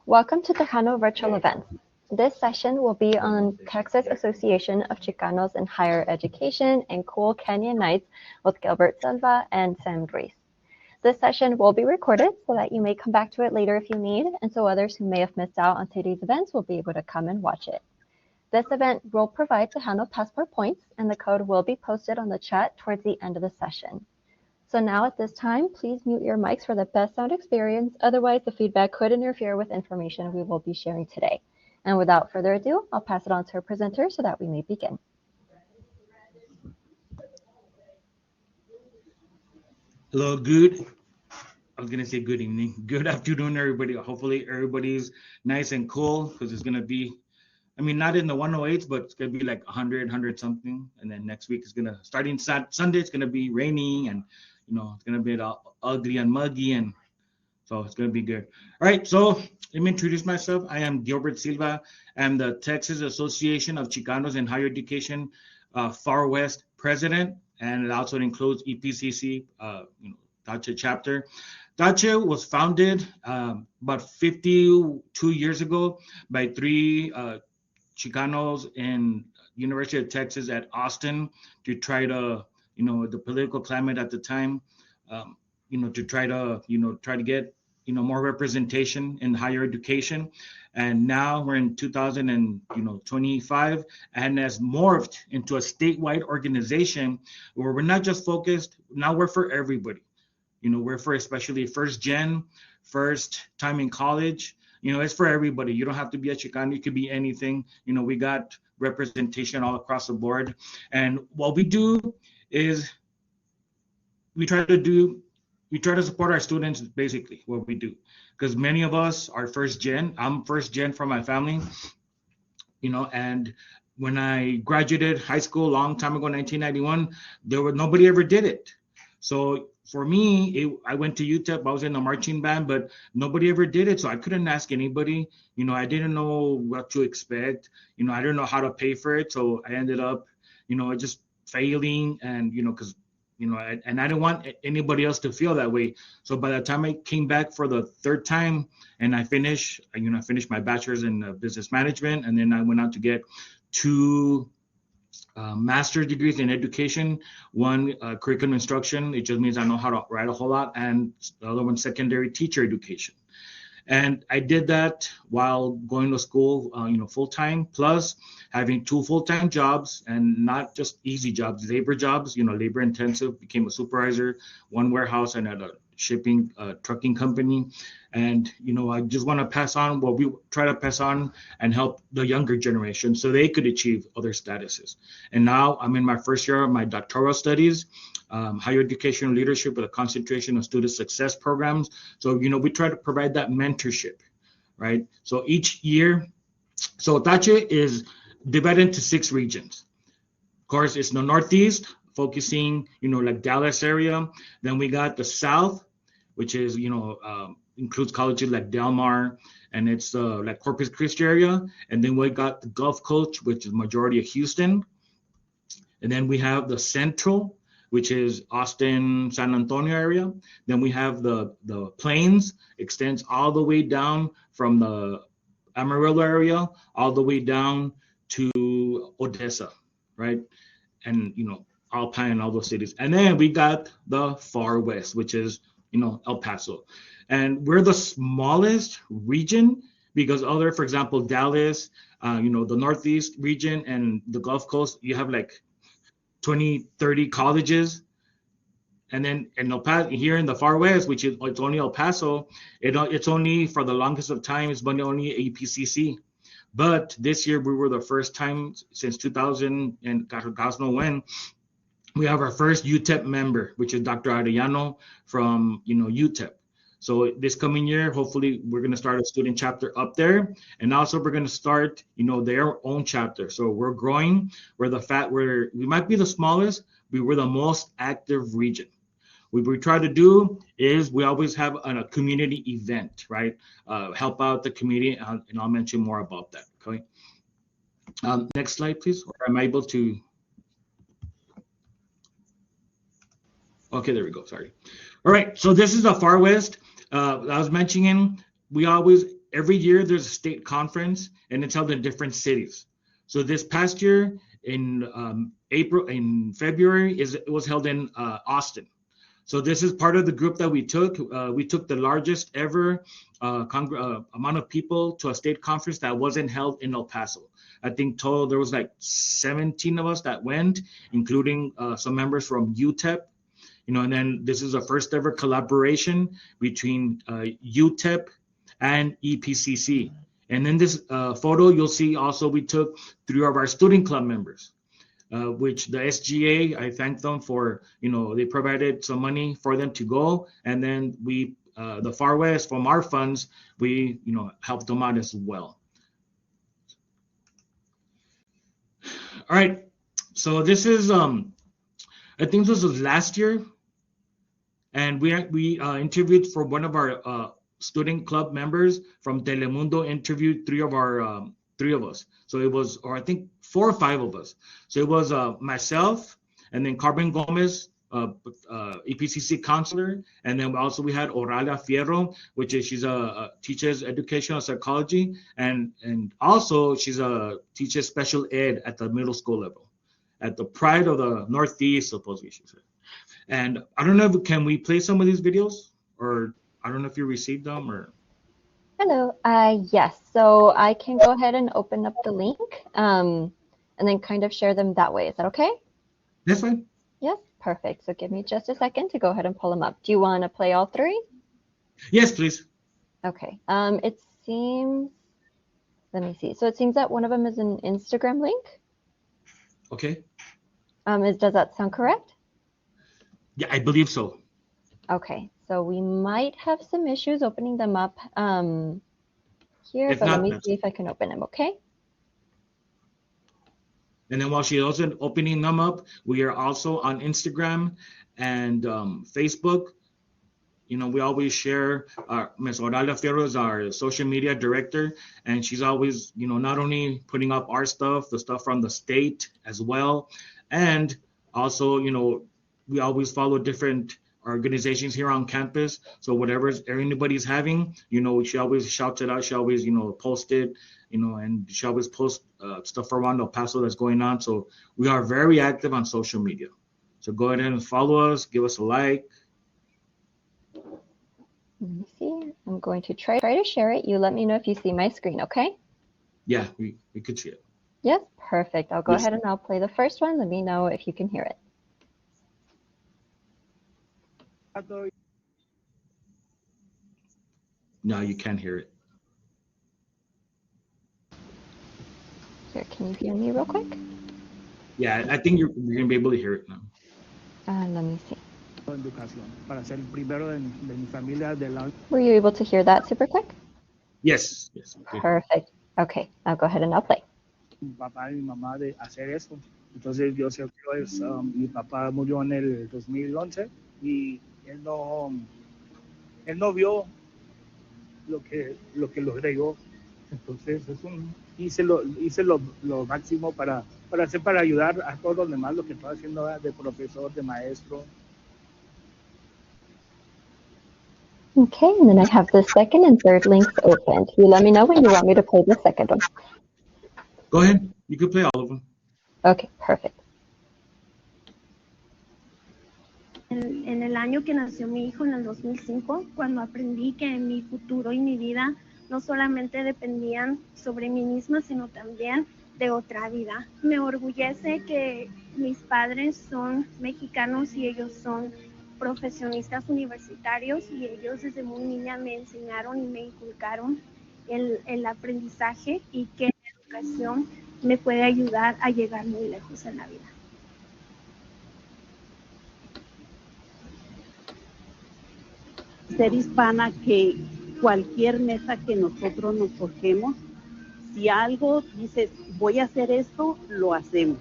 Welcome to Tejano Virtual Events. This session will be on Texas Association of Chicanos in Higher Education and Cool Canyon Nights with Gilbert Silva and Sam Reese. This session will be recorded so that you may come back to it later if you need, and so others who may have missed out on today's events will be able to come and watch it. This event will provide Tejano Passport points, and the code will be posted on the chat towards the end of the session. So now at this time, please mute your mics for the best sound experience. Otherwise, the feedback could interfere with information we will be sharing today. And without further ado, I'll pass it on to our presenter so that we may begin. Hello, good. I was going to say good evening. Good afternoon, everybody. Hopefully everybody's nice and cool because it's going to be, I mean, not in the 108s, but it's going to be like 100 something. And then next week is going to, starting Sunday, it's going to be raining and, you know, it's going to be all ugly and muggy. And so it's going to be good. All right. So let me introduce myself. I am Gilbert Silva. I'm the Texas Association of Chicanos in Higher Education Far West president. And it also includes EPCC, TACHE chapter. TACHE was founded about 52 years ago by three Chicanos in University of Texas at Austin to try to, the political climate at the time, to try to get, more representation in higher education. And now we're in 2025 and has morphed into a statewide organization where we're not just focused, now we're for everybody. We're for especially first gen, first time in college. It's for everybody. You don't have to be a Chicano. You could be anything. We got representation all across the board. And what we do is we try to support our students, basically, what we do. Because many of us are first gen. I'm first gen from my family, and when I graduated high school a long time ago, 1991, nobody ever did it. So for me, I went to UTEP. I was in the marching band, but nobody ever did it. So I couldn't ask anybody. I didn't know what to expect. I didn't know how to pay for it. So I ended up, just failing and, because, and I didn't want anybody else to feel that way. So by the time I came back for the third time and I finished my bachelor's in business management, and then I went on to get two master's degrees in education, one curriculum instruction. It just means I know how to write a whole lot, and the other one secondary teacher education. And I did that while going to school, full-time, plus having two full-time jobs, and not just easy jobs, labor jobs, labor intensive. Became a supervisor, one warehouse, and at a shipping trucking company. And I just want to pass on what we try to pass on and help the younger generation so they could achieve other statuses. And now I'm in my first year of my doctoral studies, higher education leadership with a concentration on student success programs. So we try to provide that mentorship, right? So each year, so TACHE is divided into 6 regions. Of course, it's the Northeast, focusing, like Dallas area. Then we got the South, which is, includes colleges like Del Mar, and it's like Corpus Christi area. And then we got the Gulf Coast, which is majority of Houston. And then we have the Central, which is Austin, San Antonio area. Then we have the Plains, extends all the way down from the Amarillo area, all the way down to Odessa, right? And, Alpine and all those cities. And then we got the Far West, which is, El Paso. And we're the smallest region because for example, Dallas, the Northeast region and the Gulf Coast, you have like 20, 30 colleges. And then in El Paso, here in the Far West, which is it's only El Paso, it's only for the longest of time, it's been only EPCC. But this year we were the first time since 2000 and God knows when, we have our first UTEP member, which is Dr. Arellano from, UTEP. So this coming year, hopefully we're going to start a student chapter up there. And also we're going to start, their own chapter. So we're growing. We might be the smallest, but we're the most active region. What we try to do is we always have a community event, right? Help out the community, and I'll mention more about that, okay? Next slide, please. Or am I able to? Okay, there we go, sorry. All right, so this is the Far West. I was mentioning, we always every year there's a state conference and it's held in different cities. So this past year in February, it was held in Austin. So this is part of the group that we took. We took the largest ever amount of people to a state conference that wasn't held in El Paso. I think total there was like 17 of us that went, including some members from UTEP. And then this is a first ever collaboration between UTEP and EPCC. And in this photo, you'll see also we took 3 of our student club members, which the SGA, I thank them for, they provided some money for them to go. And then we, the Far West, from our funds, we, helped them out as well. All right. So this is, I think this was last year. And we interviewed for one of our student club members from Telemundo, interviewed 3 of us. So it was, or I think 4 or 5 of us. So it was myself, and then Carmen Gomez, EPCC counselor, and then also we had Oralia Fierro, which is she's teaches educational psychology, and also she's teaches special ed at the middle school level, at the Pride of the Northeast, supposedly she said. And I don't know if can we play some of these videos, or I don't know if you received them or. Hello. Yes. So I can go ahead and open up the link and then kind of share them that way. Is that okay? That's fine. Yes. Perfect. So give me just a second to go ahead and pull them up. Do you want to play all 3? Yes, please. Okay. It seems, let me see. So it seems that one of them is an Instagram link. Okay. Does that sound correct? Yeah, I believe so. Okay. So we might have some issues opening them up here, If but not, let me see if I can open them, okay? And then while she's also opening them up, we are also on Instagram and Facebook. We always share. Ms. Oralia Fierro is our social media director, and she's always, not only putting up our stuff, the stuff from the state as well, and also, we always follow different organizations here on campus. So whatever anybody's having, she always shouts it out. She always, post it, and she always posts stuff around El Paso that's going on. So we are very active on social media. So go ahead and follow us, give us a like. Let me see. I'm going to try to share it. You let me know if you see my screen, okay? Yeah, we could see it. Yes, perfect. I'll go ahead and I'll play the first one. Let me know if you can hear it. No, you can't hear it. Here, can you hear me real quick? Yeah, I think you're going to be able to hear it now. Let me see. Were you able to hear that super quick? Yes. Perfect. Okay, I'll go ahead and I'll play. Mi papá y mi mamá de hacer eso. Entonces yo sé que mi papá murió en el 2011 y él no vio lo que logré yo. Entonces hice lo máximo para ayudar a todos los demás, lo que estaba haciendo de profesor, de maestro. Okay, and then I have the second and third links opened. You let me know when you want me to play the second one. Go ahead. You can play all of them. Okay, perfect. En el año que nació mi hijo, en el 2005, cuando aprendí que mi futuro y mi vida no solamente dependían sobre mí misma, sino también de otra vida. Me orgullece que mis padres son mexicanos y ellos son profesionistas universitarios y ellos desde muy niña me enseñaron y me inculcaron el aprendizaje y que la educación me puede ayudar a llegar muy lejos en la vida. Ser hispana, que cualquier meta que nosotros nos forjemos, si algo dices, voy a hacer esto, lo hacemos.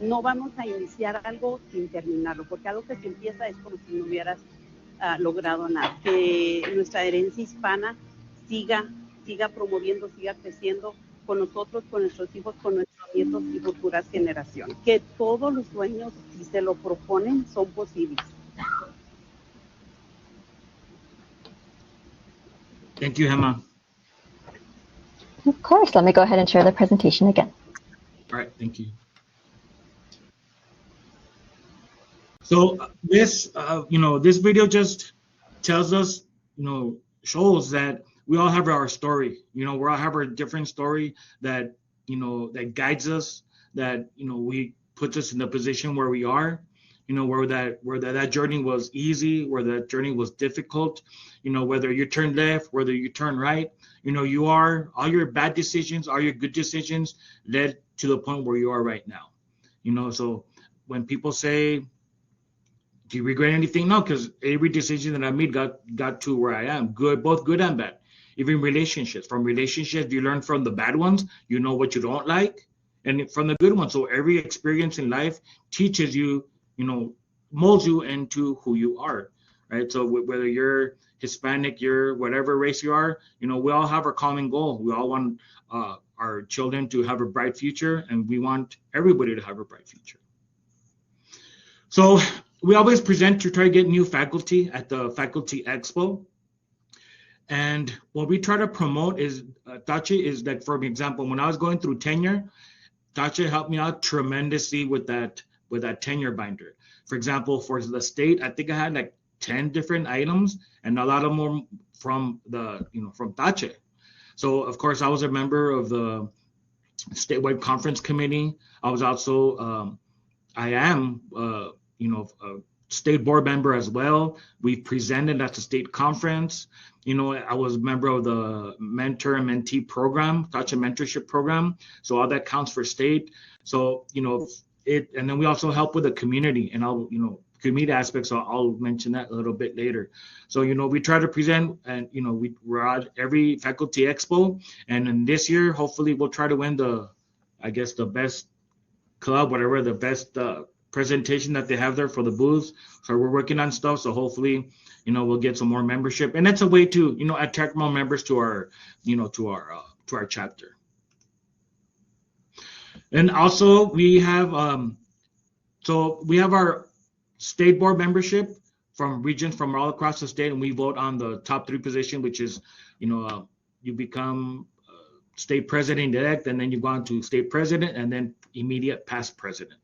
No vamos a iniciar algo sin terminarlo, porque algo que se empieza es como si no hubieras logrado nada. Que nuestra herencia hispana siga promoviendo, siga creciendo con nosotros, con nuestros hijos, con nuestros nietos y futuras generaciones. Que todos los sueños, si se lo proponen, son posibles. Thank you, Gemma. Of course, let me go ahead and share the presentation again. All right, thank you. So this, this video just tells us, shows that we all have our story. We all have our different story that, that guides us, that, we puts us in the position where we are, where that journey was easy, where that journey was difficult, whether you turn left, whether you turn right, you are, all your bad decisions, all your good decisions led to the point where you are right now. So when people say, do you regret anything? No, because every decision that I made got to where I am, good, both good and bad. Even relationships. From relationships, you learn from the bad ones. You know what you don't like, and from the good ones. So every experience in life teaches you, molds you into who you are, right? So whether you're Hispanic, you're whatever race you are, we all have our common goal. We all want our children to have a bright future, and we want everybody to have a bright future. So we always present to try to get new faculty at the Faculty Expo. And what we try to promote is, TACHE is like, for example, when I was going through tenure, TACHE helped me out tremendously with that tenure binder. For example, for the state, I think I had like 10 different items, and a lot of them were from from TACHE. So of course, I was a member of the statewide conference committee. I was also, I am, a state board member as well. We presented at the state conference. I was a member of the mentor and mentee program, TACHE mentorship program. So all that counts for state. So, and then we also help with the community, and I'll, community aspects. So I'll mention that a little bit later. So, we try to present, and, we're at every Faculty Expo. And in this year, hopefully we'll try to win the best club, whatever, the best, presentation that they have there for the booths. So we're working on stuff. So hopefully, we'll get some more membership, and that's a way to, attract more members to our, to our chapter. And also we have, so we have our state board membership from regions from all across the state, and we vote on the top 3 position, which is, you become state president-elect, and then you go on to state president, and then immediate past president.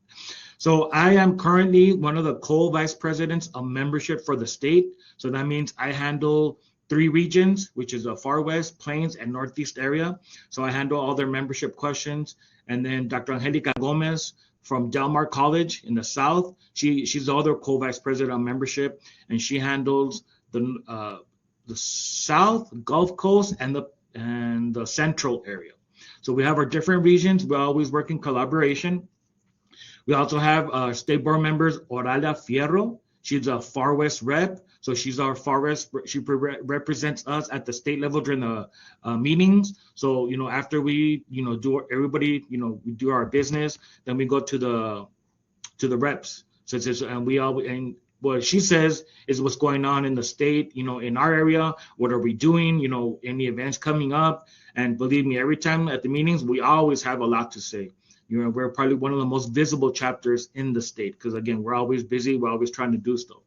So I am currently one of the co-vice presidents of membership for the state. So that means I handle 3 regions, which is the Far West, Plains, and Northeast area. So I handle all their membership questions. And then Dr. Angelica Gomez from Del Mar College in the South, she's the other co-vice president of membership, and she handles the South, Gulf Coast, and the Central area. So we have our different regions. We always work in collaboration. We also have state board members, Oralia Fierro. She's a Far West rep. So she's our Far West, she represents us at the state level during the meetings. So, after we, do everybody, we do our business, then we go to the reps. So and we all, and what she says is what's going on in the state, in our area, what are we doing, any events coming up. And believe me, every time at the meetings, we always have a lot to say. We're probably one of the most visible chapters in the state because, again, we're always busy. We're always trying to do stuff.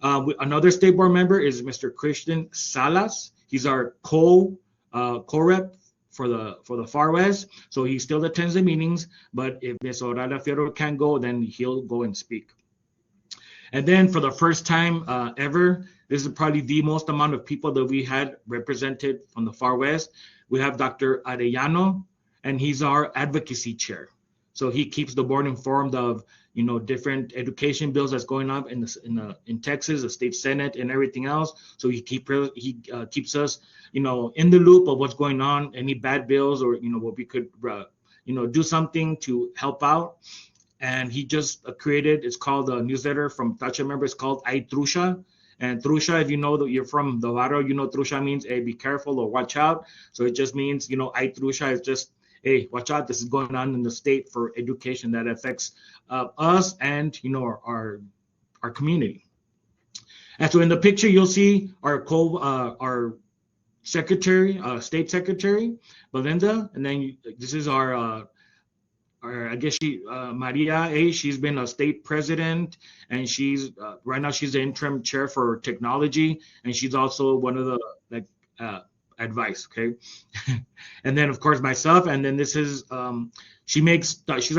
Another state board member is Mr. Christian Salas. He's our co-rep for the Far West. So he still attends the meetings, but if Ms. Oralia Fierro can't go, then he'll go and speak. And then for the first time ever, this is probably the most amount of people that we had represented from the Far West. We have Dr. Arellano, and he's our advocacy chair. So he keeps the board informed of, different education bills that's going on in Texas, the state Senate, and everything else. So he keeps us, in the loop of what's going on, any bad bills, or what we could, do something to help out. And he just created, it's called a newsletter from TACHE members called Ay Trusha. And Trusha, if you know that you're from the barrio, Trusha means, hey, be careful or watch out. So it just means, Ay Trusha is just, hey, watch out, this is going on in the state for education that affects us and, our community. And so in the picture, you'll see our secretary, state secretary, Belinda, and then this is our I guess Maria, she's been a state president, and she's right now she's the interim chair for technology, and she's also one of the advice. Okay. And then of course myself, and then this is she's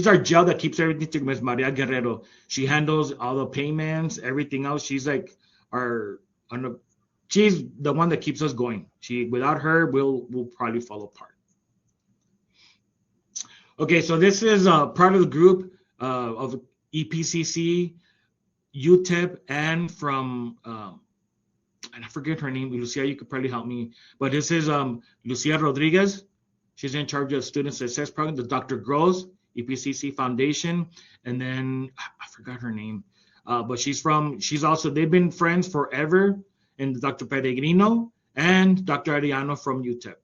our gel that keeps everything together, Ms. Maria Guerrero. She handles all the payments, everything else. She's like she's the one that keeps us going. Without her, we'll probably fall apart. Okay, so this is part of the group of EPCC, UTEP, and from and I forget her name, Lucia. You could probably help me, but this is Lucia Rodriguez. She's in charge of student success program. The Dr. Gross, EPCC Foundation, and then I forgot her name, but they've been friends forever. And Dr. Peregrino and Dr. Ariano from UTEP.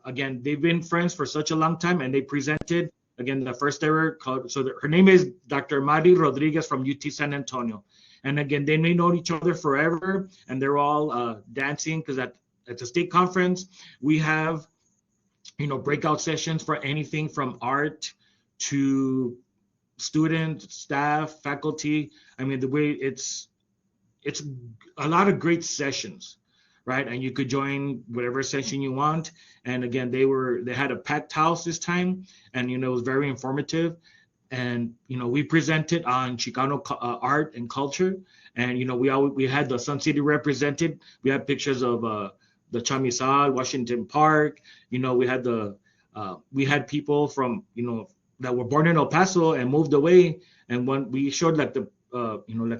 Again, they've been friends for such a long time, and they presented again the first ever called. So her name is Dr. Mari Rodriguez from UT San Antonio, and again they may know each other forever, and they're all dancing because at the state conference we have breakout sessions for anything from art to student, staff, faculty. I mean, the way it's a lot of great sessions, right? And you could join whatever session you want. And again, they had a packed house this time, and it was very informative. And we presented on Chicano art and culture, and we had the Sun City represented. We had pictures of the Chamizal, Washington Park. We had people from that were born in El Paso and moved away, and when we showed like the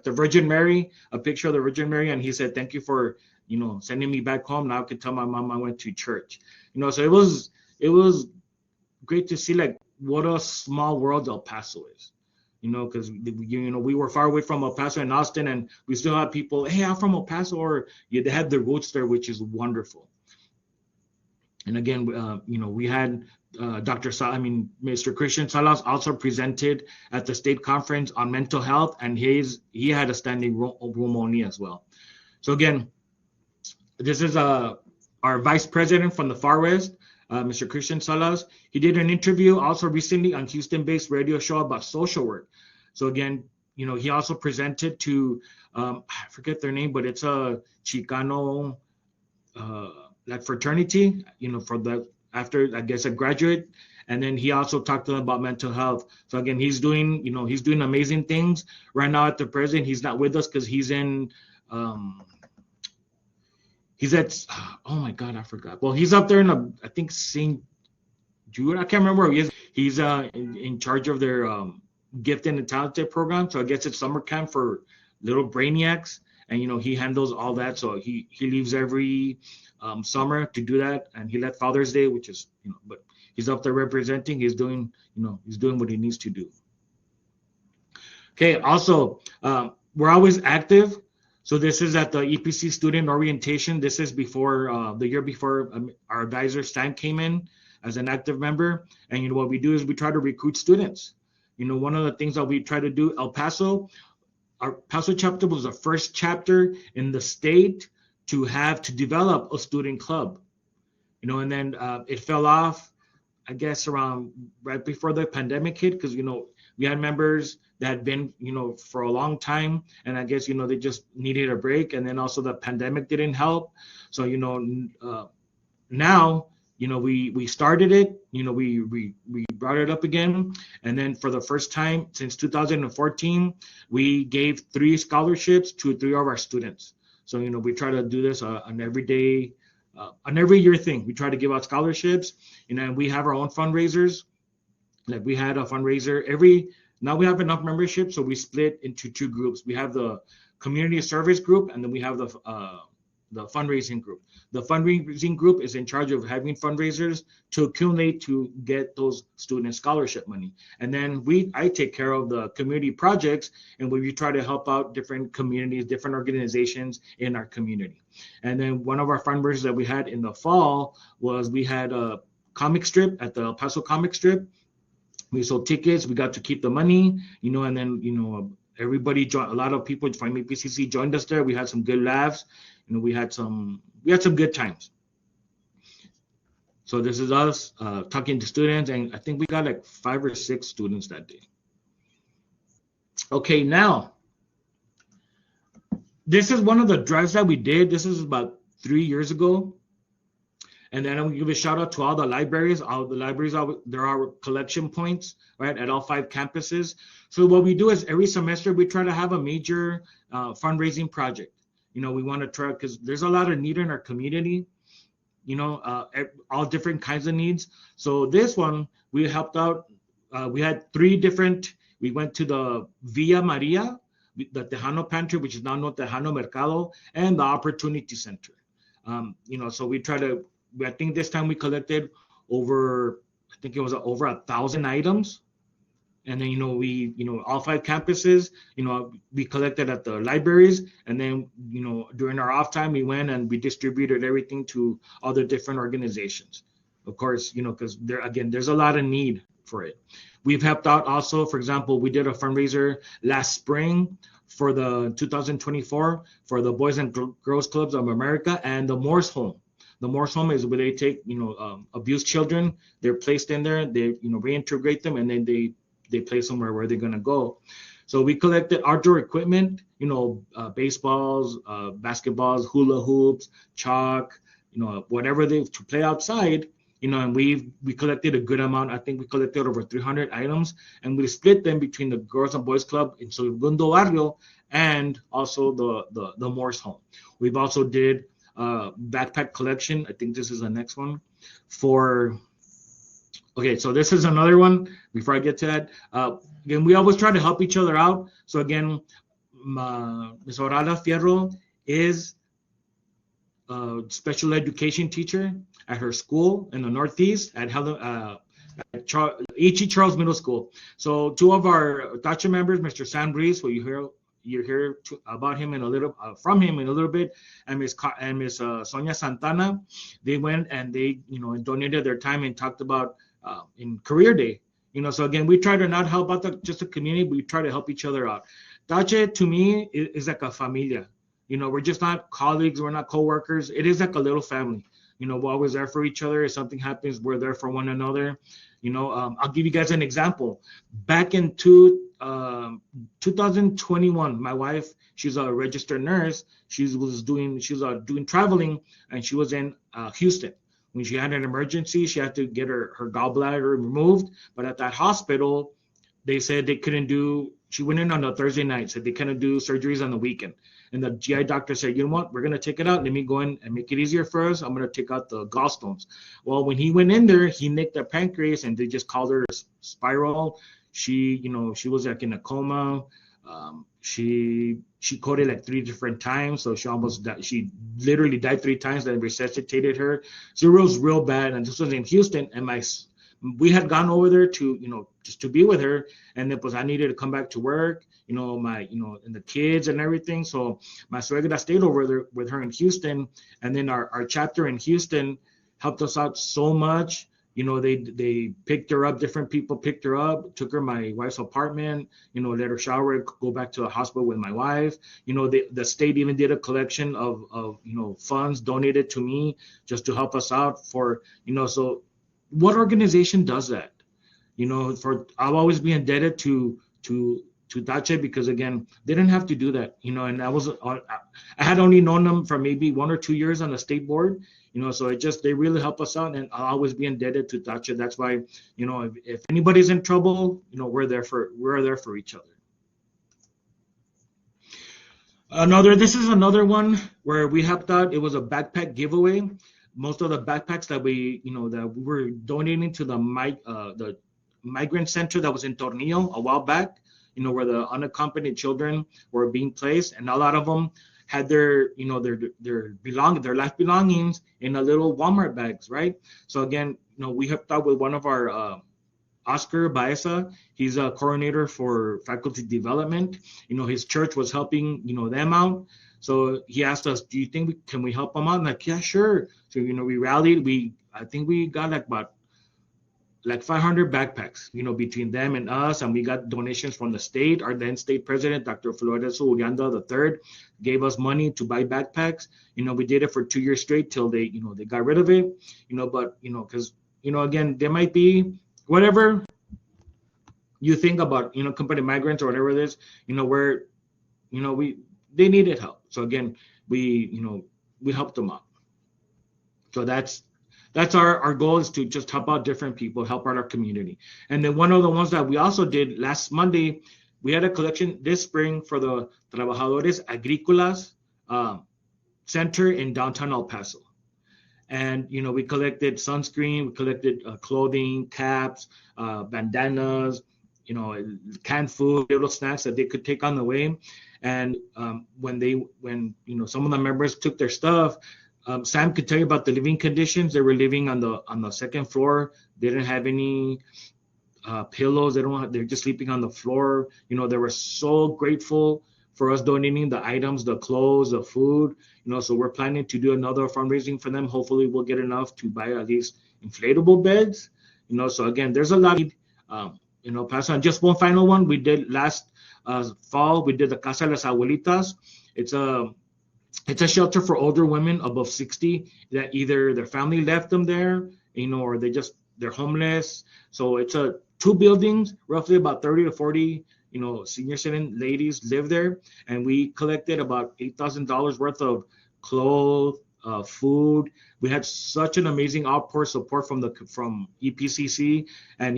Virgin Mary, a picture of the Virgin Mary, and he said, "Thank you for sending me back home. Now I can tell my mom I went to church." So it was great to see like what a small world El Paso is. Because we were far away from El Paso and Austin, and we still have people, "Hey, I'm from El Paso," or they have their roots there, which is wonderful. And again, we had Mr. Christian Salas also presented at the state conference on mental health, and he had a standing room only as well. So again, this is our vice president from the Far West, Mr. Christian Salas. He did an interview also recently on Houston-based radio show about social work. So again, he also presented to I forget their name, but it's a Chicano like fraternity, for the after I guess a graduate, and then he also talked to them about mental health. So again, he's doing amazing things right now. At the present, he's not with us because he's in he's at oh my god, I forgot. Well, he's up there in I think St. Jude. I can't remember where he is. He's in charge of their gifted and talented program. So I guess it's summer camp for little brainiacs, and he handles all that. So he leaves every summer to do that, and he left Father's Day, which is but he's up there representing. He's doing what he needs to do. Okay, also we're always active. So this is at the EPC student orientation. This is before the year before our advisor Stan came in as an active member, and what we do is we try to recruit students. One of the things that we try to do, our Paso chapter was the first chapter in the state to develop a student club, and then it fell off, I guess, around right before the pandemic hit, because we had members that had been for a long time, and I guess they just needed a break, and then also the pandemic didn't help. So now we started it, we brought it up again, and then for the first time since 2014 we gave 3 scholarships to 3 of our students. So we try to do this on every year thing. We try to give out scholarships, and we have our own fundraisers. Like we had a fundraiser now we have enough membership, so we split into 2 groups. We have the community service group, and then we have the fundraising group. The fundraising group is in charge of having fundraisers to accumulate to get those student scholarship money. And then I take care of the community projects, and we try to help out different communities, different organizations in our community. And then one of our fundraisers that we had in the fall was we had a comic strip at the El Paso comic strip. We sold tickets, we got to keep the money, and then, everybody joined. A lot of people from EPCC joined us there. We had some good laughs. We had some good times. So this is us talking to students, and I think we got like 5 or 6 students that day. Okay, now this is one of the drives that we did. This is about 3 years ago. And then I'm gonna give a shout out to all the libraries. There are collection points, right, at all 5 campuses. So what we do is every semester we try to have a major fundraising project. You know, we want to try, because there's a lot of need in our community, you know, all different kinds of needs. So this one, we helped out. We had 3 different, we went to the Villa Maria, the Tejano Pantry, which is now known Tejano Mercado, and the Opportunity Center. You know, so we try to, I think this time we collected over 1,000 items. And then, you know, all 5 campuses, you know, we collected at the libraries. And then, you know, during our off time, we went and we distributed everything to other different organizations. Of course, you know, because there's a lot of need for it. We've helped out also, for example, we did a fundraiser last spring for the 2024 for the Boys and Girls Clubs of America and the Morse Home. The Morse Home is where they take, you know, abused children. They're placed in there. They, you know, reintegrate them, and then they place them where they're gonna go. So we collected outdoor equipment, you know, baseballs, basketballs, hula hoops, chalk, you know, whatever they to play outside, you know, and we collected a good amount. I think we collected over 300 items, and we split them between the Girls and Boys Club in Segundo Barrio and also the Morse Home. We've also did backpack collection. I think this is the next one okay, so this is another one before I get to that. Again, we always try to help each other out. So again, Ms. Orala Fierro is a special education teacher at her school in the Northeast at E.G. Charles Middle School. So 2 of our TACHE members, Mr. Sam Reese, who you hear about him from him in a little bit, and Miss Sonia Santana, they went and they, you know, donated their time and talked about in Career Day, you know. So again, we try to not help out just the community, we try to help each other out. TACHE to me is like a familia, you know. We're just not colleagues, we're not co-workers. It is like a little family, you know. We're always there for each other. If something happens, we're there for one another, you know. I'll give you guys an example. Back in 2021, my wife, she's a registered nurse. She was doing traveling, and she was in Houston. When she had an emergency, she had to get her gallbladder removed. But at that hospital, they said they couldn't do, she went in on a Thursday night, said they couldn't do surgeries on the weekend. And the GI doctor said, you know what, we're going to take it out. Let me go in and make it easier for us. I'm going to take out the gallstones. Well, when he went in there, he nicked the pancreas, and they just called her a spiral. She, you know, she was like in a coma. She coded like 3 different times, so she almost died. She literally died 3 times. Then resuscitated her. So it was real bad. And this was in Houston, and we had gone over there to, you know, just to be with her. And then, I needed to come back to work, you know, and the kids and everything. So my suegra stayed over there with her in Houston, and then our chapter in Houston helped us out so much. You know, they picked her up, different people picked her up, took her my wife's apartment, you know, let her shower, go back to the hospital with my wife. You know, the state even did a collection of you know, funds donated to me just to help us out for, you know. So what organization does that? You know, I'll always be indebted to TACHE, because again, they didn't have to do that, you know. And I had only known them for maybe 1 or 2 years on the state board, you know. So they really help us out, and I'll always be indebted to TACHE. That's why, you know, if anybody's in trouble, you know, we're there for each other. This is another one where we helped out. It was a backpack giveaway. Most of the backpacks that we were donating to the migrant center that was in Tornillo a while back, you know, where the unaccompanied children were being placed, and a lot of them had their, you know, their life belongings in a little Walmart bags, right? So again, you know, we helped out with one of our Oscar Baeza. He's a coordinator for faculty development. You know, his church was helping, you know, them out. So he asked us, do you think can we help them out? I'm like, yeah, sure. So, you know, we rallied. I think we got like 500 backpacks, you know, between them and us, and we got donations from the state. Our then state president, Dr. Flores Urianda III, gave us money to buy backpacks. You know, we did it for 2 years straight till they got rid of it, you know. But, you know, because, you know, again, there might be whatever you think about, you know, company migrants or whatever it is, you know, where, you know, they needed help. So again, we helped them out. So that's our goal, is to just help out different people, help out our community. And then one of the ones that we also did last Monday, we had a collection this spring for the Trabajadores Agrícolas Center in downtown El Paso. And we collected sunscreen, we collected clothing, caps, bandanas, canned food, little snacks that they could take on the way. And when some of the members took their stuff, Sam could tell you about the living conditions. They were living on the second floor. They didn't have any pillows. They're just sleeping on the floor. They were so grateful for us donating the items, the clothes, the food. So we're planning to do another fundraising for them. Hopefully we'll get enough to buy at least inflatable beds. So again, there's a lot of pass on. Just one final one. We did last fall, we did the Casa de las Abuelitas. It's a shelter for older women above 60 that either their family left them there, or they're homeless. So it's two buildings, roughly about 30 to 40, senior citizen ladies live there. And we collected about $8,000 worth of clothes, food. We had such an amazing outpour support from EPCC. And,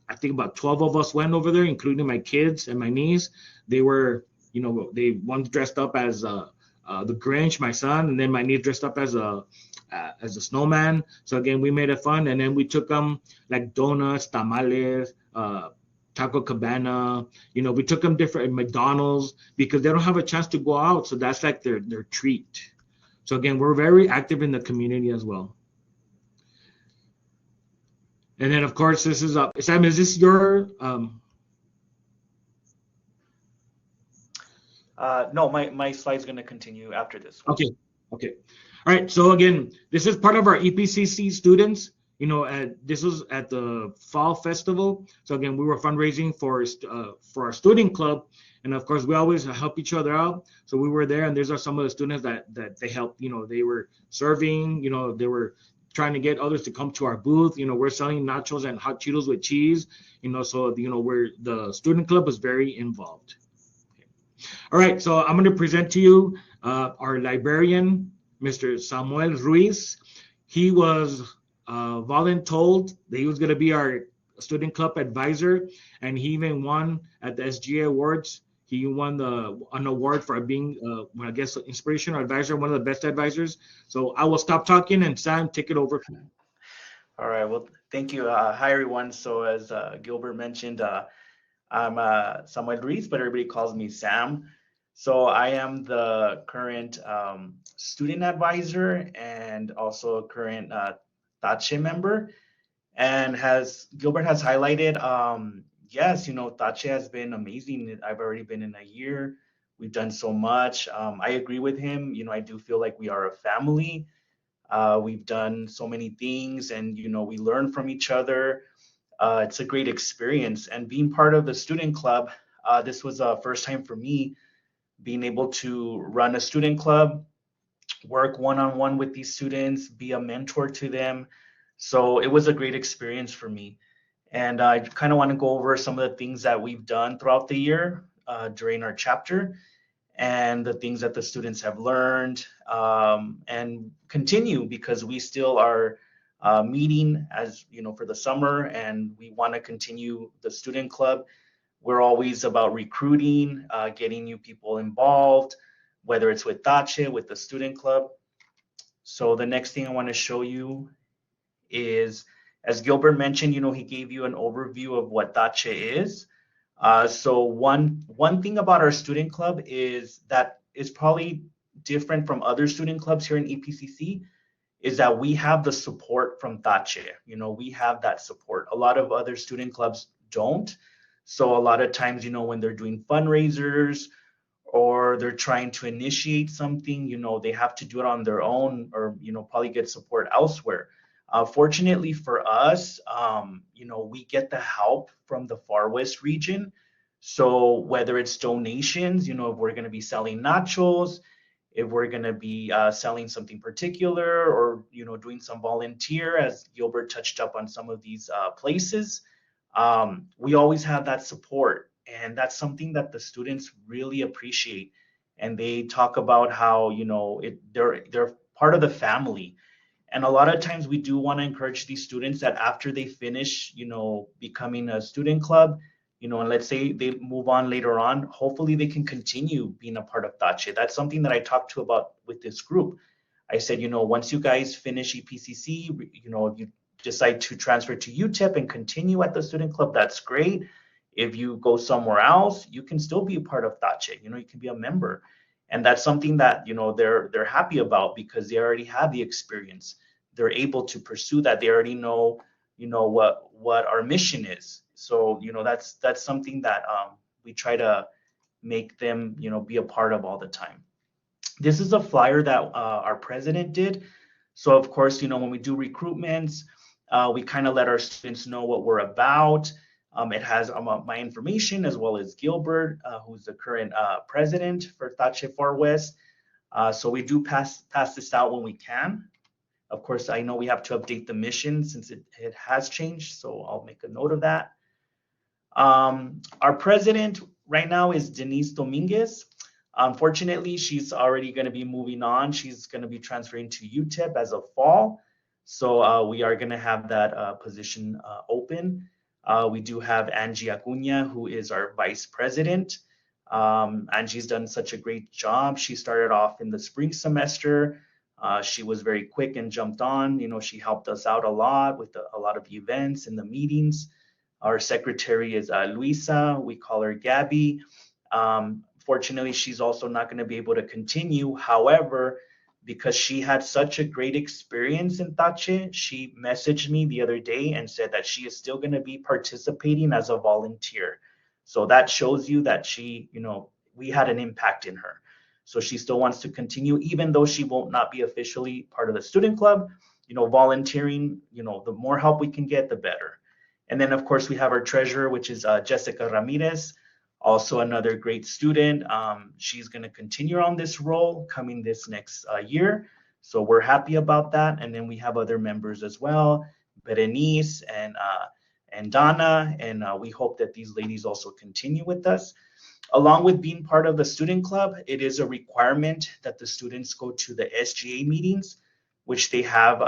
I think about 12 of us went over there, including my kids and my niece. They were, one dressed up as the Grinch, my son, and then my niece dressed up as a snowman. So again, we made it fun, and then we took them like donuts, tamales, Taco Cabana. We took them different McDonald's, because they don't have a chance to go out, so that's like their treat. So again, we're very active in the community as well. And then of course, this is Sam. Is this your? No, my slide's going to continue after this one. Okay. All right. So again, this is part of our EPCC students. This was at the fall festival. So again, we were fundraising for our student club, and of course, we always help each other out. So we were there, and these are some of the students that they helped. They were serving. They were trying to get others to come to our booth. We're selling nachos and hot Cheetos with cheese. So the student club was very involved. All right, so I'm going to present to you our librarian, Mr. Samuel Ruiz. He was voluntold that he was going to be our student club advisor, and he even won at the SGA Awards. He won an award for being, I guess, inspirational advisor, one of the best advisors. So I will stop talking, and Sam, take it over. All right, well, thank you. Hi, everyone. So as Gilbert mentioned, I'm Samuel Ruiz, but everybody calls me Sam. So I am the current student advisor and also a current TACHE member. And as Gilbert has highlighted, yes, TACHE has been amazing. I've already been in a year. We've done so much. I agree with him. I do feel like we are a family. We've done so many things, and we learn from each other. It's a great experience, and being part of the student club, this was a first time for me being able to run a student club, work one-on-one with these students, be a mentor to them. So it was a great experience for me. And I kind of want to go over some of the things that we've done throughout the year during our chapter, and the things that the students have learned, and continue, because we still are meeting as for the summer, and we want to continue the student club. We're always about recruiting, getting new people involved, whether it's with TACHE, with the student club. So the next thing I want to show you is, as Gilbert mentioned, he gave you an overview of what TACHE is. So one thing about our student club is that is probably different from other student clubs here in EPCC, is that we have the support from TACHE. We have that support. A lot of other student clubs don't. So a lot of times, when they're doing fundraisers or they're trying to initiate something, they have to do it on their own, or, probably get support elsewhere. Fortunately for us, we get the help from the Far West region. So whether it's donations, if we're going to be selling nachos, if we're going to be selling something particular, or, doing some volunteer, as Gilbert touched up on some of these places, we always have that support. And that's something that the students really appreciate. And they talk about how, they're part of the family. And a lot of times we do want to encourage these students that after they finish, becoming a student club, and let's say they move on later on, hopefully they can continue being a part of TACHE. That's something that I talked to about with this group. I said, once you guys finish EPCC, if you decide to transfer to UTEP and continue at the student club, that's great. If you go somewhere else, you can still be a part of TACHE. You can be a member. And that's something that, they're happy about because they already have the experience. They're able to pursue that. They already know, what our mission is. So, that's something that we try to make them, be a part of all the time. This is a flyer that our president did. So of course, when we do recruitments, we kind of let our students know what we're about. It has my information as well as Gilbert, who's the current president for TACHE Far West. So we do pass this out when we can. Of course, I know we have to update the mission since it has changed, so I'll make a note of that. Our president right now is Denise Dominguez. Unfortunately, she's already going to be moving on. She's going to be transferring to UTEP as of fall. So we are going to have that position open. We do have Angie Acuña, who is our vice president. Angie's done such a great job. She started off in the spring semester. She was very quick and jumped on. She helped us out a lot with a lot of events and the meetings. Our secretary is Luisa. We call her Gabby. Fortunately, she's also not going to be able to continue. However, because she had such a great experience in TACHE, she messaged me the other day and said that she is still going to be participating as a volunteer. So that shows you that she, we had an impact in her. So she still wants to continue, even though she won't not be officially part of the student club. Volunteering, the more help we can get, the better. And then, of course, we have our treasurer, which is Jessica Ramirez. Also another great student. She's going to continue on this role coming this next year. So we're happy about that. And then we have other members as well, Berenice and Donna. And we hope that these ladies also continue with us. Along with being part of the student club, it is a requirement that the students go to the SGA meetings, which they have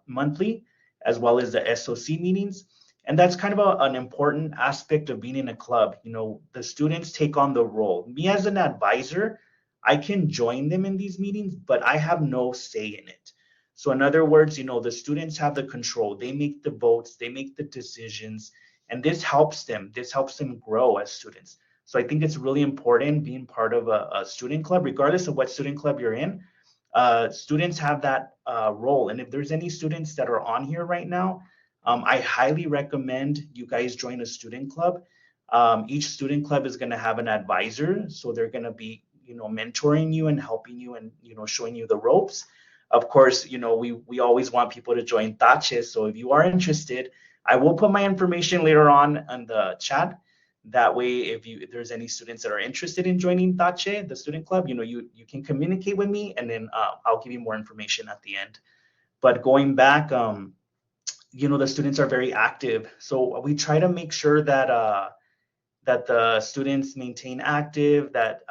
monthly, as well as the SOC meetings. And that's kind of an important aspect of being in a club. The students take on the role. Me as an advisor, I can join them in these meetings, but I have no say in it. So in other words, the students have the control. They make the votes, they make the decisions, and this helps them. This helps them grow as students. So I think it's really important being part of a student club, regardless of what student club you're in. Students have that role. And if there's any students that are on here right now, I highly recommend you guys join a student club. Each student club is going to have an advisor. So they're going to be, mentoring you and helping you and, showing you the ropes. Of course, we always want people to join TACHE. So if you are interested, I will put my information later on the chat. That way, if there's any students that are interested in joining TACHE, the student club, you can communicate with me, and then I'll give you more information at the end. But going back, the students are very active. So we try to make sure that that the students maintain active, that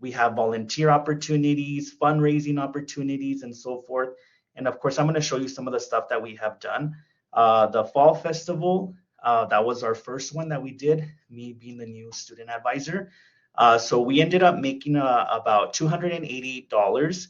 we have volunteer opportunities, fundraising opportunities, and so forth. And of course, I'm going to show you some of the stuff that we have done. The Fall Festival, that was our first one that we did, me being the new student advisor. So we ended up making about $288.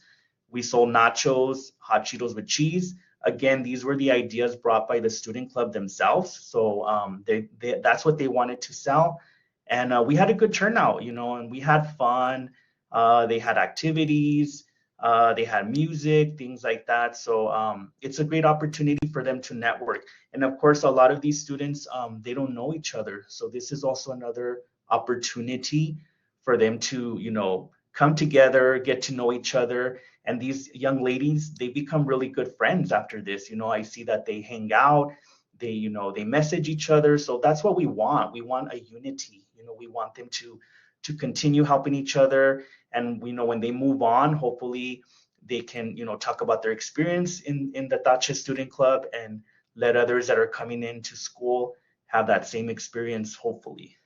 We sold nachos, hot Cheetos with cheese. Again, these were the ideas brought by the student club themselves. So that's what they wanted to sell. And we had a good turnout, and we had fun. They had activities, they had music, things like that. So it's a great opportunity for them to network. And of course, a lot of these students, they don't know each other. So this is also another opportunity for them to, come together, get to know each other. And these young ladies, they become really good friends after this. I see that they hang out, they message each other. So that's what we want. We want a unity. We want them to continue helping each other. And when they move on, hopefully they can, talk about their experience in the TACHE Student Club and let others that are coming into school have that same experience, hopefully.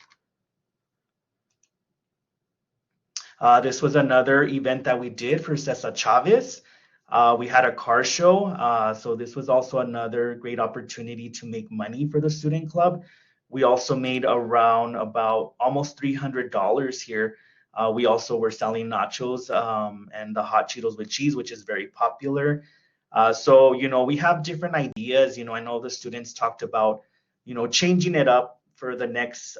This was another event that we did for Cesar Chavez. We had a car show. So this was also another great opportunity to make money for the student club. We also made around about almost $300 here. We also were selling nachos and the hot Cheetos with cheese, which is very popular. So, we have different ideas. I know the students talked about, changing it up for the next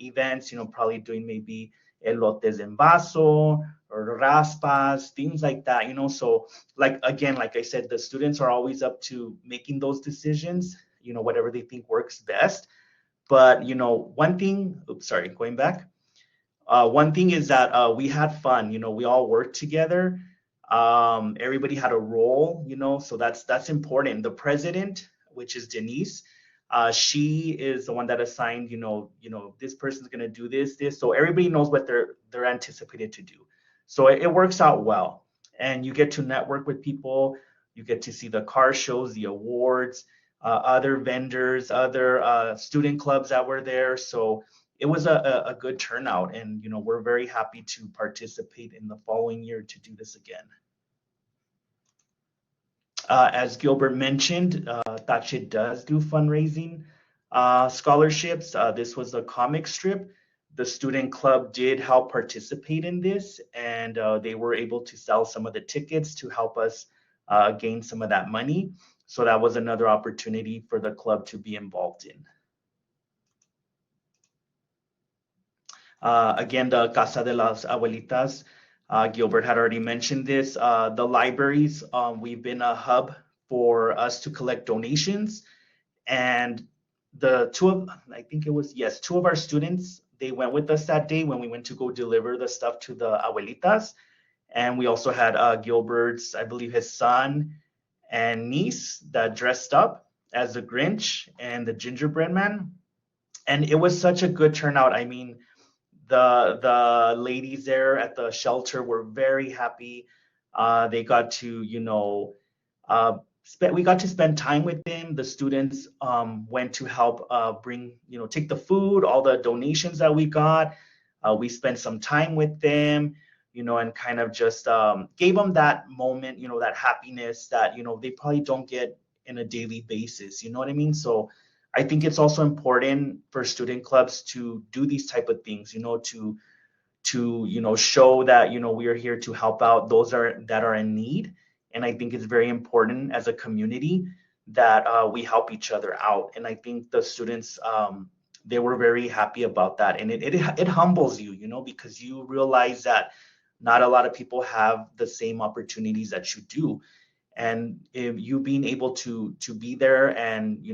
events, probably doing maybe elotes en vaso or raspas, things like that, So like I said, the students are always up to making those decisions, whatever they think works best. But, one thing, oops, sorry, going back. One thing is that we had fun, we all worked together. Everybody had a role, so that's important. The president, which is Denise, she is the one that assigned, this person's gonna do this. So everybody knows what they're anticipated to do. So it works out well, and you get to network with people. You get to see the car shows, the awards, other vendors, other student clubs that were there. So it was a good turnout, and we're very happy to participate in the following year to do this again. As Gilbert mentioned, TACHE does do fundraising scholarships. This was a comic strip. The student club did help participate in this, and they were able to sell some of the tickets to help us gain some of that money. So that was another opportunity for the club to be involved in. Again, the Casa de las Abuelitas, Gilbert had already mentioned this. The libraries, we've been a hub for us to collect donations. And two of our students, they went with us that day when we went to go deliver the stuff to the abuelitas. And we also had Gilbert's, I believe his son and niece that dressed up as the Grinch and the gingerbread man. And it was such a good turnout. I mean, the ladies there at the shelter were very happy. They got to, we got to spend time with them. The students went to help bring, take the food, all the donations that we got. We spent some time with them, and kind of just gave them that moment, that happiness that, they probably don't get in a daily basis. You know what I mean? So I think it's also important for student clubs to do these type of things, to show that, we are here to help out those that are in need. And I think it's very important as a community that we help each other out. And I think the students, they were very happy about that. And it humbles you, because you realize that not a lot of people have the same opportunities that you do. And if you being able to be there and,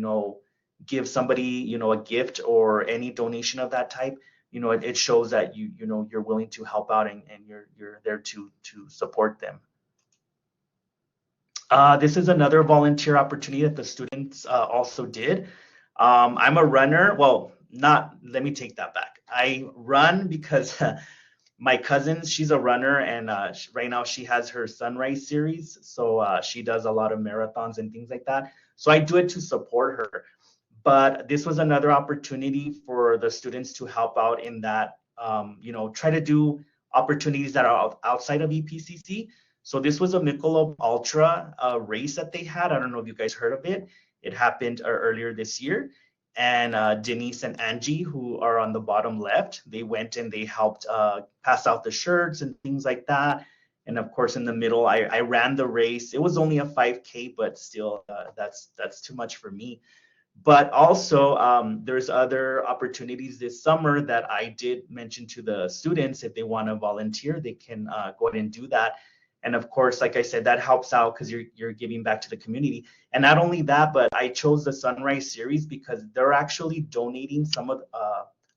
give somebody, a gift or any donation of that type, it shows that you're willing to help out and you're there to support them. This is another volunteer opportunity that the students also did. I'm a runner. Well, let me take that back. I run because my cousin, she's a runner, and right now she has her Sunrise series. So she does a lot of marathons and things like that. So I do it to support her. But this was another opportunity for the students to help out in that, try to do opportunities that are outside of EPCC. So this was a Michelob Ultra race that they had. I don't know if you guys heard of it. It happened earlier this year. And Denise and Angie, who are on the bottom left, they went and they helped pass out the shirts and things like that. And of course, in the middle, I ran the race. It was only a 5K, but still, that's too much for me. But also, there's other opportunities this summer that I did mention to the students. If they want to volunteer, they can go ahead and do that. And of course, like I said, that helps out because you're giving back to the community. And not only that, but I chose the Sunrise series because they're actually donating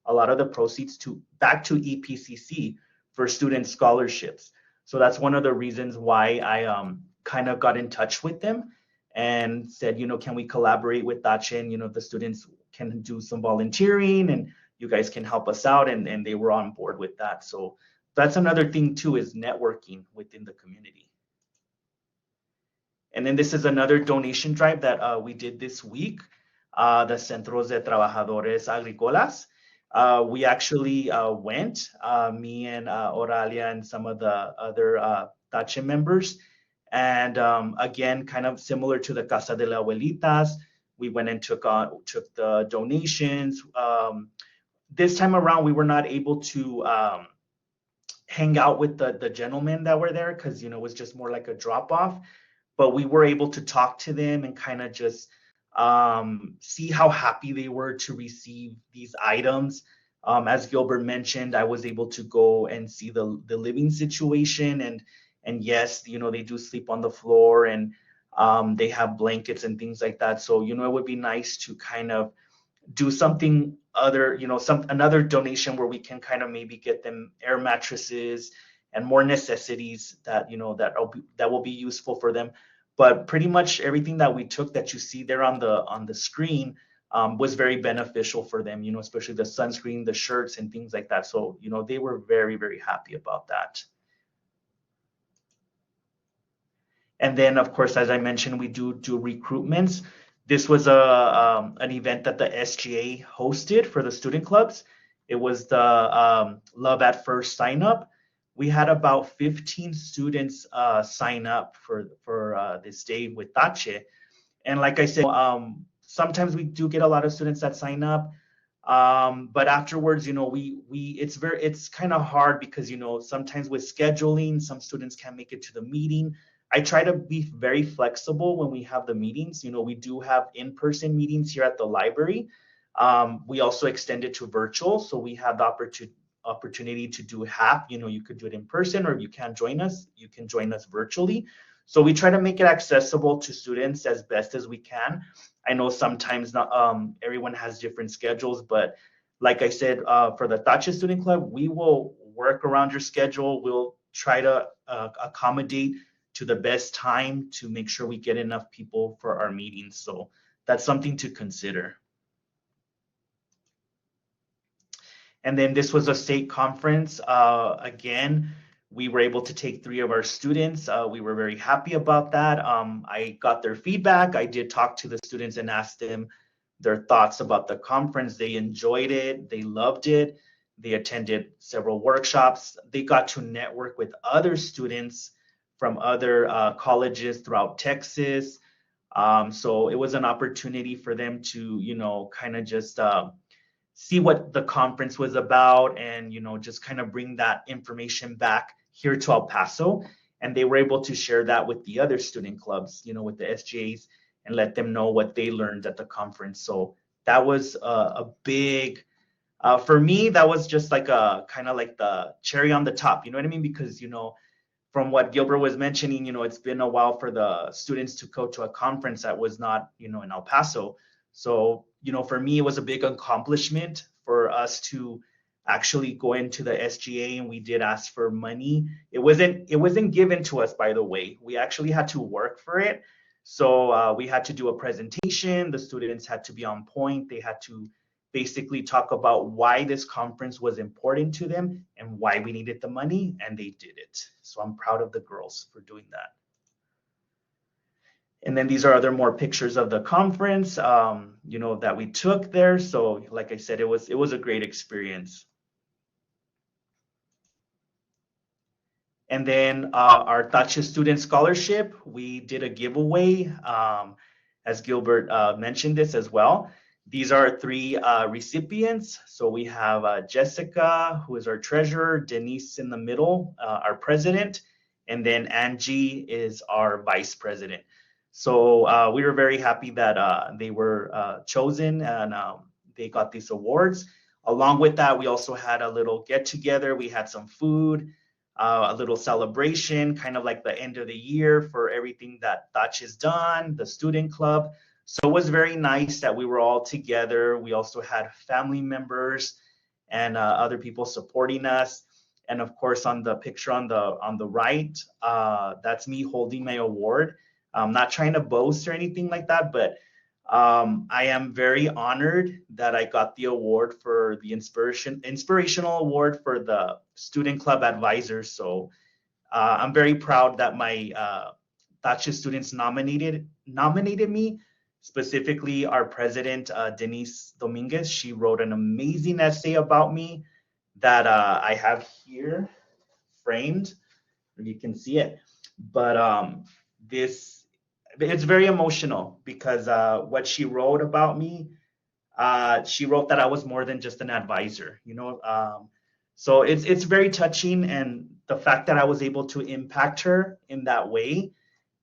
a lot of the proceeds back to EPCC for student scholarships. So that's one of the reasons why I kind of got in touch with them and said, can we collaborate with TACHE, and the students can do some volunteering and you guys can help us out, and they were on board with that. So that's another thing too, is networking within the community. And then this is another donation drive that we did this week, the Centros de Trabajadores Agrícolas. We actually went, me and Oralia and some of the other TACHE members, And again, kind of similar to the Casa de las Abuelitas, we went and took the donations. This time around, we were not able to hang out with the gentlemen that were there because, you know, it was just more like a drop off. But we were able to talk to them and kind of just see how happy they were to receive these items. As Gilbert mentioned, I was able to go and see the living situation, and yes, you know, they do sleep on the floor, and they have blankets and things like that. So, you know, it would be nice to kind of do something other, you know, another donation where we can kind of maybe get them air mattresses and more necessities that, you know, that will be useful for them. But pretty much everything that we took that you see there on the screen was very beneficial for them, you know, especially the sunscreen, the shirts, and things like that. So, you know, they were very, very happy about that. And then, of course, as I mentioned, we do recruitments. This was an event that the SGA hosted for the student clubs. It was the Love at First sign up. We had about 15 students sign up for this day with TACHE. And like I said, sometimes we do get a lot of students that sign up. But afterwards, you know, it's kind of hard because, you know, sometimes with scheduling, some students can't make it to the meeting. I try to be very flexible when we have the meetings. You know, we do have in-person meetings here at the library. We also extend it to virtual, so we have the opportunity to do half. You know, you could do it in person, or if you can't join us, you can join us virtually. So we try to make it accessible to students as best as we can. I know sometimes not everyone has different schedules, but like I said, for the TACHE Student Club, we will work around your schedule. We'll try to accommodate to the best time to make sure we get enough people for our meetings. So that's something to consider. And then this was a state conference. Again, we were able to take 3 of our students. We were very happy about that. I got their feedback. I did talk to the students and asked them their thoughts about the conference. They enjoyed it. They loved it. They attended several workshops. They got to network with other students from other colleges throughout Texas. So it was an opportunity for them to, you know, kind of just see what the conference was about, and, you know, just kind of bring that information back here to El Paso. And they were able to share that with the other student clubs, you know, with the SGAs, and let them know what they learned at the conference. So that was a big, for me, that was just like a kind of like the cherry on the top, you know what I mean? Because, you know, from what Gilbert was mentioning, you know, it's been a while for the students to go to a conference that was not, you know, in El Paso. So, you know, for me, it was a big accomplishment for us to actually go into the SGA, and we did ask for money. It wasn't given to us, by the way. We actually had to work for it. So we had to do a presentation. The students had to be on point. They had to basically talk about why this conference was important to them and why we needed the money, and they did it. So I'm proud of the girls for doing that. And then these are other more pictures of the conference, you know, that we took there. So like I said, it was a great experience. And then our TACHE Student Scholarship, we did a giveaway, as Gilbert mentioned this as well. These are 3 recipients. So we have Jessica, who is our treasurer, Denise in the middle, our president, and then Angie is our vice president. So we were very happy that they were chosen, and they got these awards. Along with that, we also had a little get together. We had some food, a little celebration, kind of like the end of the year for everything that TACHE has done, the student club. So it was very nice that we were all together. We also had family members and other people supporting us. And of course, on the picture on the right, that's me holding my award. I'm not trying to boast or anything like that, but I am very honored that I got the award for the inspirational award for the student club advisors. So I'm very proud that my TACHE students nominated me. Specifically, our president, Denise Dominguez. She wrote an amazing essay about me that I have here framed, if you can see it. But it's very emotional because what she wrote about me, she wrote that I was more than just an advisor, so it's very touching, and the fact that I was able to impact her in that way,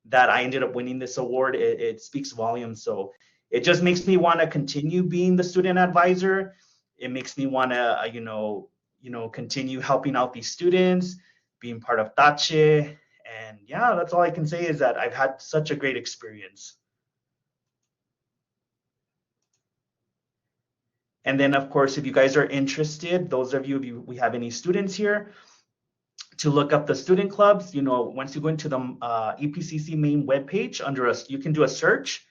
that I ended up winning this award, it speaks volumes. So it just makes me want to continue being the student advisor. It makes me want to, continue helping out these students, being part of TACHE. And yeah, that's all I can say is that I've had such a great experience. And then, of course, if you guys are interested, those of you, if we have any students here, to look up the student clubs, once you go into the EPCC main webpage, you can do a search.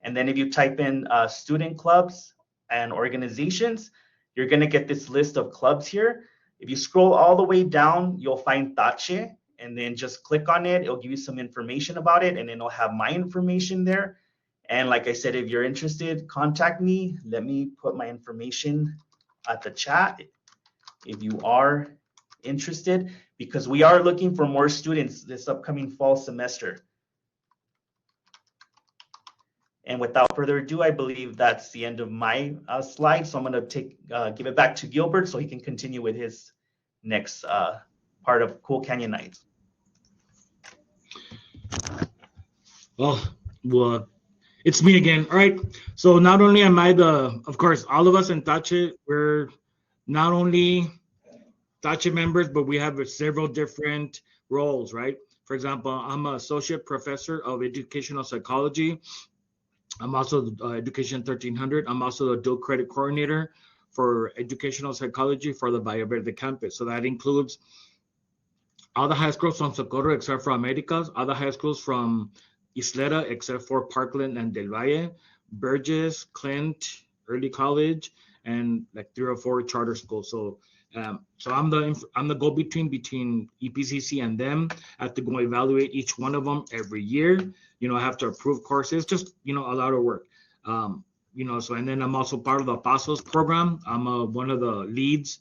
And then if you type in student clubs and organizations, you're going to get this list of clubs here. If you scroll all the way down, you'll find TACHE, and then just click on it. It'll give you some information about it, and then it'll have my information there. And like I said, if you're interested, contact me. Let me put my information at the chat if you are interested, because we are looking for more students this upcoming fall semester. And without further ado, I believe that's the end of my slide. So I'm going to give it back to Gilbert so he can continue with his next part of Cool Canyon Nights. Well, it's me again. All right. So not only am I of course, all of us in TACHE, we're not only TACHE members, but we have several different roles, right? For example, I'm an associate professor of educational psychology. I'm also Education 1300. I'm also the dual credit coordinator for educational psychology for the Valle Verde campus. So that includes all the high schools from Socorro except for Americas, all the high schools from Isleta except for Parkland and Del Valle, Burgess, Clint, Early College, and like 3 or 4 charter schools. So I'm the go-between EPCC and them. I have to go evaluate each one of them every year. I have to approve courses, just a lot of work. So, and then I'm also part of the Pasos program. I'm one of the leads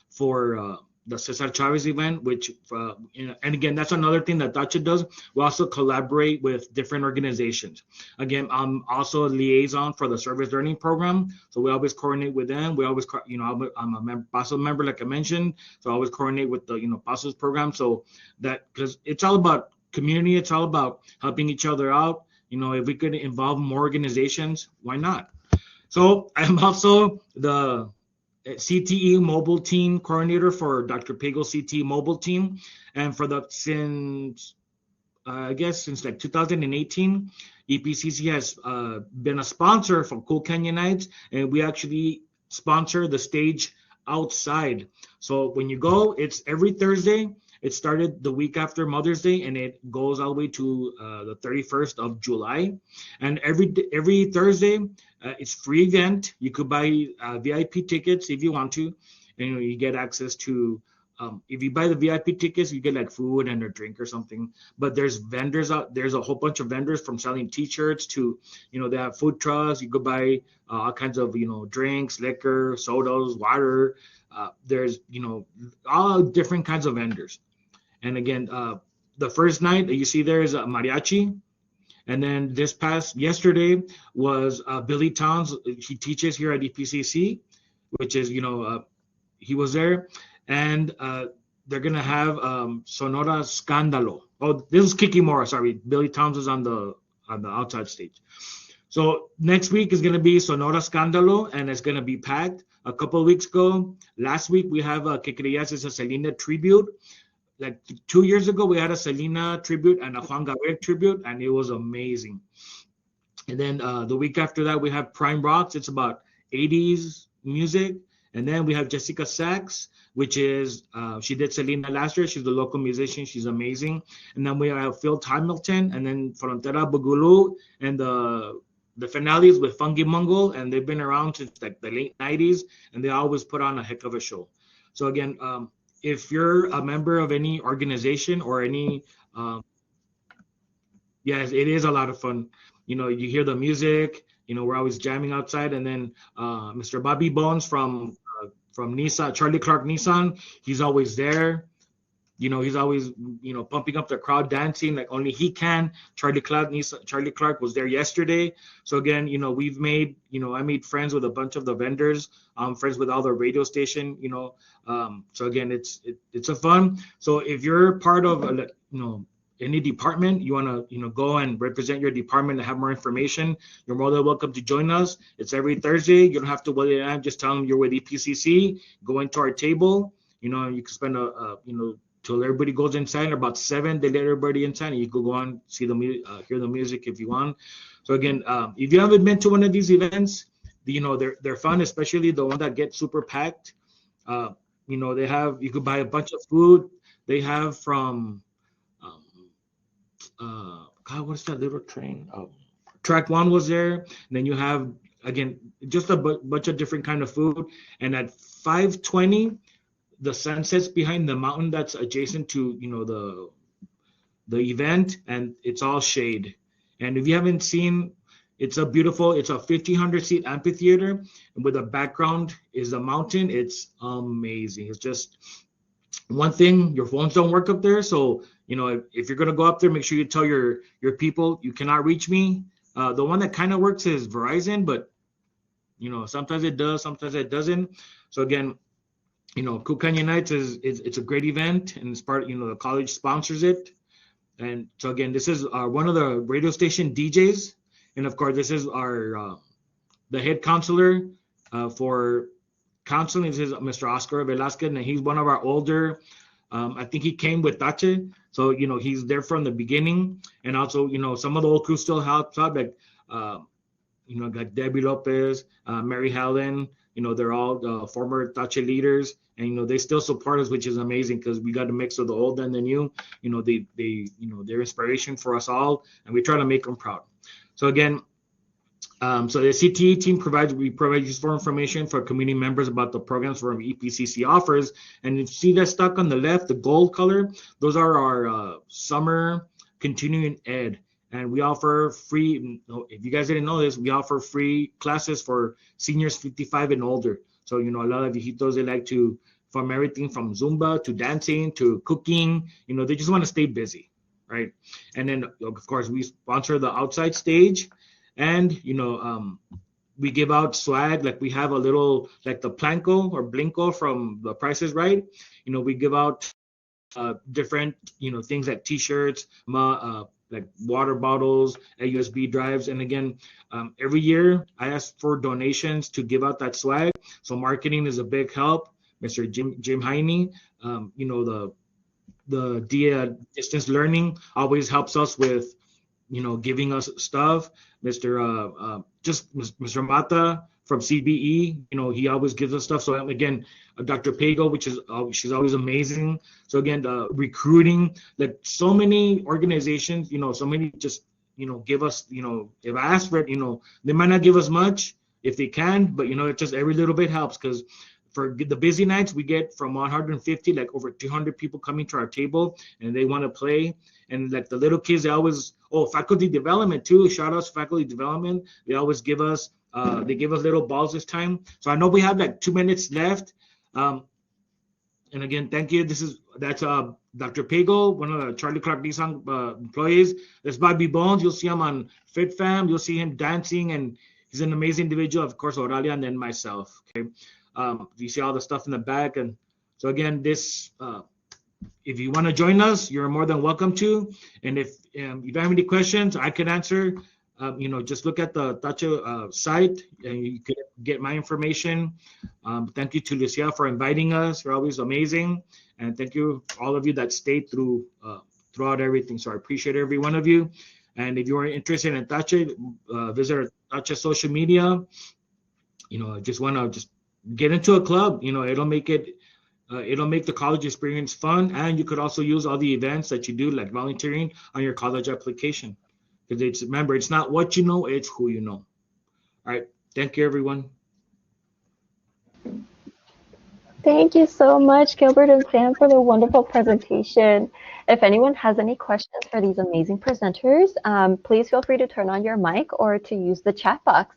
for the Cesar Chavez event, which, and again, that's another thing that TACHE does. We also collaborate with different organizations. Again, I'm also a liaison for the service learning program. So we always coordinate with them. We always, I'm a Pasos member, like I mentioned. So I always coordinate with the, Pasos program. So that, because it's all about community, it's all about helping each other out. If we could involve more organizations, why not? So I'm also the CTE mobile team coordinator for Dr. Pagel's CTE mobile team, and since like 2018, EPCC has been a sponsor for Cool Canyon Nights, and we actually sponsor the stage outside. So when you go, it's every Thursday. It started the week after Mother's Day, and it goes all the way to the 31st of July. And every Thursday, it's free event. You could buy VIP tickets if you want to, and you get access to. If you buy the VIP tickets, you get like food and a drink or something. But there's vendors out. There's a whole bunch of vendors from selling T-shirts to, they have food trucks. You could buy all kinds of, drinks, liquor, sodas, water. There's, all different kinds of vendors. And again, the first night that you see there is a mariachi. And then yesterday was Billy Towns. He teaches here at EPCC, which is, he was there. And they're going to have Sonora Scandalo. Oh, this is Kiki Mora, sorry. Billy Towns is on the outside stage. So next week is going to be Sonora Scandalo, and it's going to be packed. A couple of weeks ago, last week, we have Que Creías is a Selena tribute. Like 2 years ago, we had a Selena tribute and a Juan Gabriel tribute, and it was amazing. And then the week after that, we have Prime Rocks. It's about 80s music. And then we have Jessica Sachs, which is, she did Selena last year. She's a local musician. She's amazing. And then we have Phil Hamilton, and then Frontera Bugulu, and the finales with Fungi Mungle. And they've been around since like the late 90s, and they always put on a heck of a show. So again, if you're a member of any organization or any, yes, it is a lot of fun. You hear the music, we're always jamming outside. And then Mr. Bobby Bones from Nissan, Charlie Clark Nissan, he's always there. You know, he's always, you know, pumping up the crowd, dancing like only he can. Charlie Clark was there yesterday. So again, you know, we've made, you know, I made friends with a bunch of the vendors, friends with all the radio station, you know. So again, it's a fun. So if you're part of, you know, any department, you want to, you know, go and represent your department and have more information, you're more than welcome to join us. It's every Thursday. You don't have to wait. Just tell them you're with EPCC. Go into our table. You know, you can spend you know, till everybody goes inside. About 7, they let everybody inside, and you could go on, see the hear the music if you want. So again, if you haven't been to one of these events, you know, they're fun, especially the one that gets super packed. You know, you could buy a bunch of food. They have from God, what's that little train? Track 1 was there. And then you have, again, just a bunch of different kind of food. And at 5:20, the sun sets behind the mountain that's adjacent to, you know, the event, and it's all shade. And if you haven't seen, it's a 1,500 seat amphitheater, and with the background is a mountain. It's amazing. It's just one thing, your phones don't work up there, so you know, if you're gonna go up there, make sure you tell your people you cannot reach me. The one that kind of works is Verizon, but you know, sometimes it does, sometimes it doesn't. So again, you know, Cool Canyon Nights it's a great event, and it's part, you know, the college sponsors it. And so again, this is one of the radio station DJs, and of course, this is our the head counselor for counseling. This is Mr. Oscar Velasquez, and he's one of our older. I think he came with TACHE, so you know, he's there from the beginning. And also, you know, some of the old crew still helps out, like you know, like Debbie Lopez, Mary Helen. You know, they're all former TACHE leaders, and you know, they still support us, which is amazing because we got a mix of the old and the new. You know, they you know, they're inspiration for us all, and we try to make them proud. So again, so the CTE team provides useful information for community members about the programs from EPCC offers. And you see that stuck on the left, the gold color, those are our summer continuing ed. And we offer free, if you guys didn't know this, we offer free classes for seniors 55 and older. So, you know, a lot of viejitos, they like to, from everything from Zumba to dancing to cooking, you know, they just want to stay busy, right? And then, of course, we sponsor the outside stage. And, you know, we give out swag, like we have a little, like the Planko or Blinko from The Price is Right. You know, we give out different, you know, things like T-shirts, like water bottles, USB drives. And again, every year I ask for donations to give out that swag. So marketing is a big help. Mr. Jim Heine, you know, the distance learning always helps us with, you know, giving us stuff. Mr. Mata from CBE, you know, he always gives us stuff. So again, Dr. Pago, she's always amazing. So again, recruiting, like so many organizations, you know, so many just, you know, give us, you know, if I ask for it, you know, they might not give us much if they can, but you know, it just every little bit helps, because for the busy nights, we get from 150, like over 200 people coming to our table, and they want to play. And like the little kids, they always, faculty development too. Shout out to faculty development. They always give us, they give us little balls this time. So I know we have like 2 minutes left. And again, thank you. That's Dr. Pago, one of the Charlie Clark Nissan employees. There's Bobby Bones. You'll see him on FitFam. You'll see him dancing, and he's an amazing individual. Of course, Oralia, and then myself. Okay. You see all the stuff in the back. And so again, this, if you want to join us, you're more than welcome to. And if you don't have any questions, I can answer. You know, just look at the TACHE site, and you can get my information. Thank you to Lucia for inviting us. You're always amazing. And thank you all of you that stayed throughout everything. So I appreciate every one of you. And if you are interested in TACHE, visit our TACHE social media. You know, just want to get into a club. You know, it'll make the college experience fun, and you could also use all the events that you do, like volunteering, on your college application. Because remember, it's not what you know, it's who you know. All right, thank you, everyone. Thank you so much, Gilbert and Sam, for the wonderful presentation. If anyone has any questions for these amazing presenters, please feel free to turn on your mic or to use the chat box.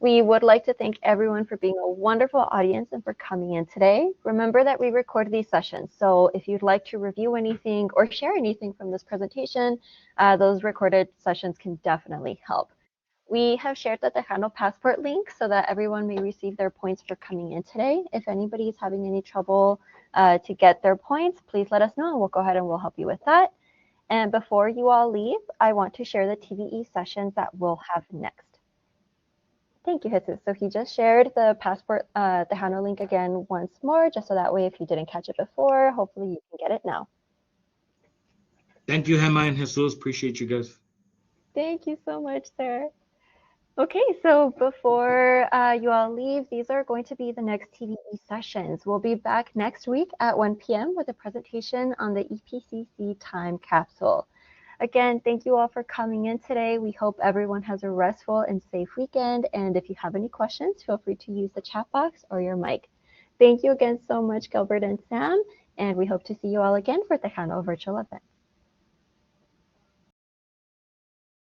We would like to thank everyone for being a wonderful audience and for coming in today. Remember that we record these sessions, so if you'd like to review anything or share anything from this presentation, those recorded sessions can definitely help. We have shared the Tejano Passport link so that everyone may receive their points for coming in today. If anybody is having any trouble to get their points, please let us know and we'll go ahead and we'll help you with that. And before you all leave, I want to share the TVE sessions that we'll have next. Thank you, Jesus. So he just shared the Passport Tejano link again once more, just so that way if you didn't catch it before, hopefully you can get it now. Thank you, Gemma and Jesus. Appreciate you guys. Thank you so much, sir. Okay, so before you all leave, these are going to be the next TVE sessions. We'll be back next week at 1 p.m. with a presentation on the EPCC time capsule. Again, thank you all for coming in today. We hope everyone has a restful and safe weekend. And if you have any questions, feel free to use the chat box or your mic. Thank you again so much, Gilbert and Sam. And we hope to see you all again for the Tejano virtual event.